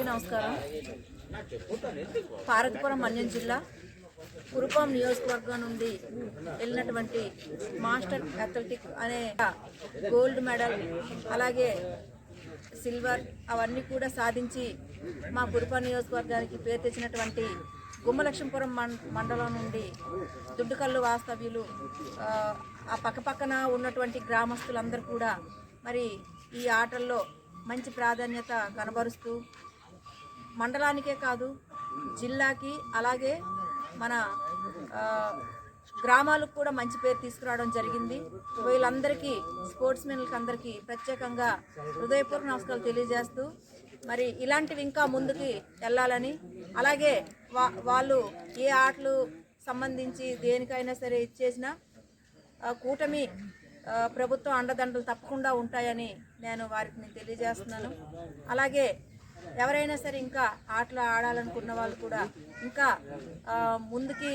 నమస్కారం. పార్వతీపురం మన్యం జిల్లా కురుపాం నియోజకవర్గం నుండి వెళ్ళినటువంటి మాస్టర్ అథ్లెటిక్ అనే గోల్డ్ మెడల్ అలాగే సిల్వర్ అవన్నీ కూడా సాధించి మా కురుపాం నియోజకవర్గానికి పేరు తెచ్చినటువంటి గుమ్మలక్ష్మీపురం మండలం నుండి దుడ్డుకల్లు వాస్తవ్యులు ఆ పక్కపక్కన ఉన్నటువంటి గ్రామస్తులందరూ కూడా మరి ఈ ఆటల్లో మంచి ప్రాధాన్యత కనబరుస్తూ మండలానికే కాదు జిల్లాకి అలాగే మన గ్రామాలకు కూడా మంచి పేరు తీసుకురావడం జరిగింది. వీళ్ళందరికీ స్పోర్ట్స్ మెన్లకు అందరికీ ప్రత్యేకంగా హృదయపూర్వక నమస్కారాలు తెలియజేస్తూ మరి ఇలాంటివి ఇంకా ముందుకి వెళ్ళాలని అలాగే వాళ్ళు ఏ ఆటలు సంబంధించి దేనికైనా సరే ఇచ్చేసినా కూటమి ప్రభుత్వం అండదండలు తప్పకుండా ఉంటాయని నేను వారికి తెలియజేస్తున్నాను. అలాగే ఎవరైనా సరే ఇంకా ఆటలు ఆడాలనుకున్న వాళ్ళు కూడా ఇంకా ముందుకి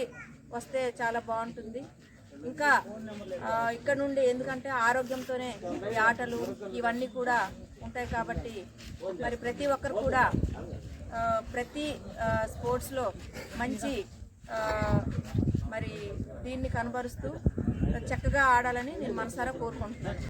వస్తే చాలా బాగుంటుంది. ఇంకా ఇక్కడ నుండి ఎందుకంటే ఆరోగ్యంతోనే ఈ ఆటలు ఇవన్నీ కూడా ఉంటాయి కాబట్టి మరి ప్రతి ఒక్కరు కూడా ప్రతి స్పోర్ట్స్లో మంచి మరి దీన్ని కనబరుస్తూ చక్కగా ఆడాలని నేను మనసారా కోరుకుంటున్నాను.